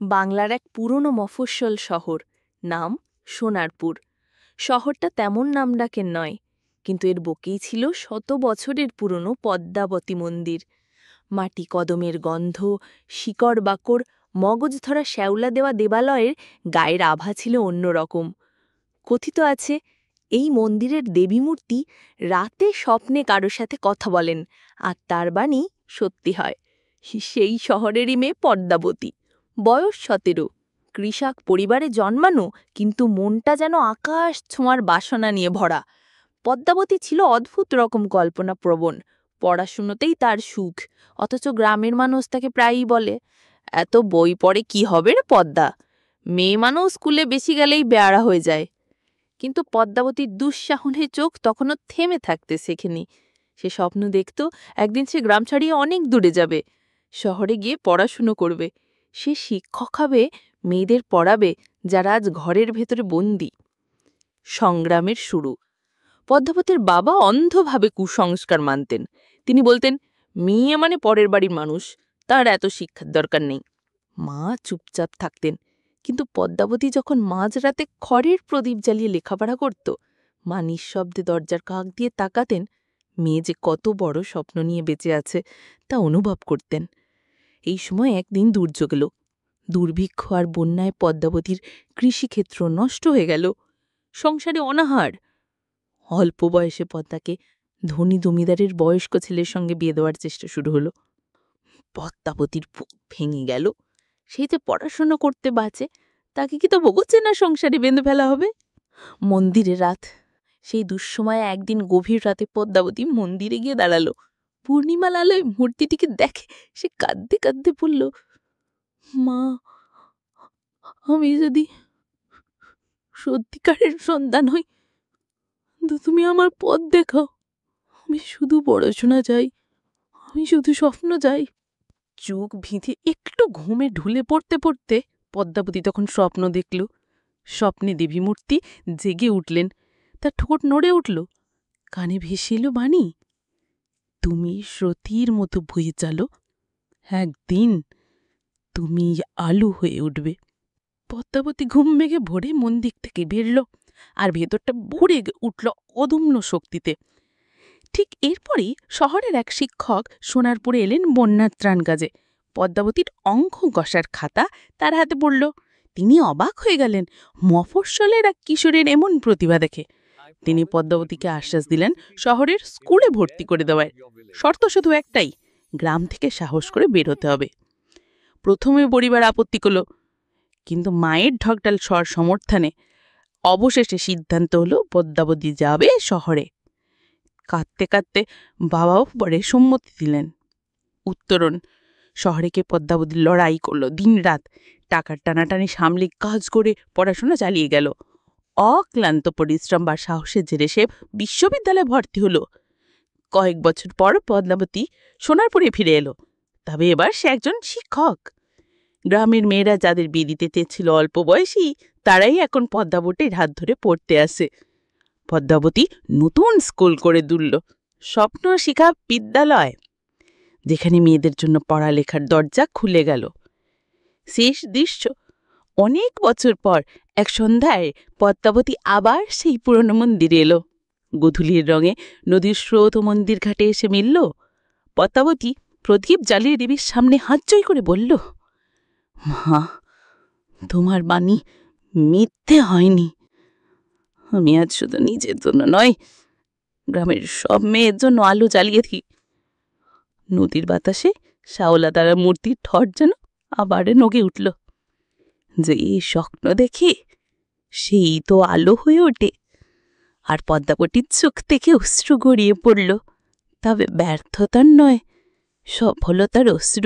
বাংলার এক পুরনো মফস্বল শহর, নাম সোনারপুর। শহরটা তেমন নামডাকের নয়, কিন্তু এর বুকেই ছিল শত বছরের পুরনো পদ্মাবতী মন্দির। মাটি কদমের গন্ধ, শিকড় বাকড়, মগজ ধরা শ্যাওলা দেওয়া দেবালয়ের গায়ের আভা ছিল অন্যরকম। কথিত আছে, এই মন্দিরের দেবীমূর্তি রাতে স্বপ্নে কারো সাথে কথা বলেন, আর তার বাণী সত্যি হয়। সেই শহরেরই মেয়ে পদ্মাবতী, বয়স 17, কৃষক পরিবারে জন্মানো, কিন্তু মনটা যেন আকাশ ছোঁয়ার বাসনা নিয়ে ভরা। পদ্মাবতী ছিল অদ্ভুত রকম কল্পনাপ্রবণ। পড়াশুনোতেই তার সুখ, অথচ গ্রামের মানুষ তাকে প্রায়ই বলে, এত বই পড়ে কি হবে রে পদ্মা, মেয়ে মানুষ স্কুলে বেশি গেলেই বেয়ারা হয়ে যায়। কিন্তু পদ্মাবতীর দুঃসাহনের চোখ তখনও থেমে থাকতে শেখেনি। সে স্বপ্ন দেখত একদিন সে গ্রাম ছাড়িয়ে অনেক দূরে যাবে, শহরে গিয়ে পড়াশুনো করবে। সে শিক্ষক হবে, মেয়েদের পড়াবে যারা আজ ঘরের ভেতরে বন্দী। সংগ্রামের শুরু। পদ্মাবতীর বাবা অন্ধভাবে কুসংস্কার মানতেন। তিনি বলতেন, মেয়ে মানে পরের বাড়ির মানুষ, তার এত শিক্ষার দরকার নেই। মা চুপচাপ থাকতেন। কিন্তু পদ্মাবতী যখন মাঝরাতে খড়ের প্রদীপ জ্বালিয়ে লেখাপড়া করত, মা নিঃশব্দে দরজার কাক দিয়ে তাকাতেন। মেয়ে যে কত বড় স্বপ্ন নিয়ে বেঁচে আছে তা অনুভব করতেন। এই সময় একদিন দুর্যোগ এলো। দুর্ভিক্ষ আর বন্যায় পদ্মাবতীর কৃষিক্ষেত্র নষ্ট হয়ে গেল। সংসারে অনাহার। অল্প বয়সে পদ্মাকে ধনী জমিদারের বয়স্ক ছেলের সঙ্গে বিয়ে দেওয়ার চেষ্টা শুরু হলো। পদ্মাবতীর বুক ভেঙে গেল। সেই যে পড়াশোনা করতে বাঁচে, তাকে কি তো বগছে না সংসারে বেঁধে ফেলা হবে? মন্দিরে রাত। সেই দুঃসময়ে একদিন গভীর রাতে পদ্মাবতী মন্দিরে গিয়ে দাঁড়ালো। পূর্ণিমার আলোয় মূর্তিটিকে দেখে সে কাঁদতে কাঁদতে বলল, মা, আমি যদি সত্যিকারের সন্তান হই তো তুমি আমার পথ দেখাও। আমি শুধু পড়াশোনা চাই, আমি শুধু স্বপ্ন চাই। চোখ ভিজে একটু ঘুমে ঢুলে পড়তে পড়তে পদ্মাবতী তখন স্বপ্ন দেখল। স্বপ্নে দেবী মূর্তি জেগে উঠলেন, তার ঠোঁট নড়ে উঠল, কানে ভেসে এলো বাণী, তুমি স্রোতির মতো বয়ে চলো, একদিন তুমি আলু হয়ে উঠবে। পদ্মাবতী ঘুম ভেঙে ভোরে মন্দির থেকে বেরল, আর ভেতরটা ভরে উঠল অদম্য শক্তিতে। ঠিক এরপরই শহরের এক শিক্ষক সোনারপুরে এলেন বন্যার ত্রাণ কাজে। পদ্মাবতীর অঙ্ক কষার খাতা তার হাতে পড়ল। তিনি অবাক হয়ে গেলেন মফস্বলের এক কিশোরের এমন প্রতিভা দেখে। তিনি পদ্মাবতীকে আশ্বাস দিলেন শহরের স্কুলে ভর্তি করে দেওয়ার। শর্ত শুধু একটাই, গ্রাম থেকে সাহস করে বের হতে হবে। প্রথমে পরিবার আপত্তি করল, কিন্তু মায়ের ঢকঢাল স্বর সমর্থনে অবশেষে সিদ্ধান্ত হলো পদ্মাবতী যাবে শহরে। কাঁদতে কাঁদতে বাবাও পরে সম্মতি দিলেন। উত্তরণ: শহরে গিয়ে পদ্মাবতী লড়াই করল দিনরাত, টাকার টানাটানি সামলে কাজ করে পড়াশোনা চালিয়ে গেল। অক্লান্ত পরিশ্রম বা সাহসের জেরে সে বিশ্ববিদ্যালয়ে ভর্তি হলো। কয়েক বছর পর পদ্মাবতী সোনারপুরে ফিরে এলো, তবে এবার সে একজন শিক্ষক। গ্রামের মেয়েরা যাদের বিয়ে দিতে চেয়েছিল অল্প বয়সী, তারাই এখন পদ্মাবতীর হাত ধরে পড়তে আসে। পদ্মাবতী নতুন স্কুল করে তুলল, স্বপ্ন শিখা বিদ্যালয়, যেখানে মেয়েদের জন্য পড়ালেখার দরজা খুলে গেল। শেষ দৃশ্য: অনেক বছর পর এক সন্ধ্যায় পদ্মাবতী আবার সেই পুরনো মন্দিরে এলো। গোধূলির রঙে নদীর স্রোত মন্দির ঘাটে এসে মিলল। পদ্মাবতী প্রদীপ জ্বালিয়ে দেবীর সামনে হাত জয় করে বলল, মা, তোমার বাণী মিথ্যে হয়নি। আমি আজ শুধু নিজের জন্য নয়, গ্রামের সব মেয়ের জন্য আলো জ্বালিয়ে দিই। নদীর বাতাসে শাওলা তারা মূর্তির ঠট যেন আবার নগে উঠল। যে স্বপ্ন দেখে সেই তো আলো হয়ে ওঠে। আর পদ্মাবতীর চোখ থেকে অশ্রু গড়িয়ে পড়ল, তবে ব্যর্থতার নয়, সফলতার অশ্রু।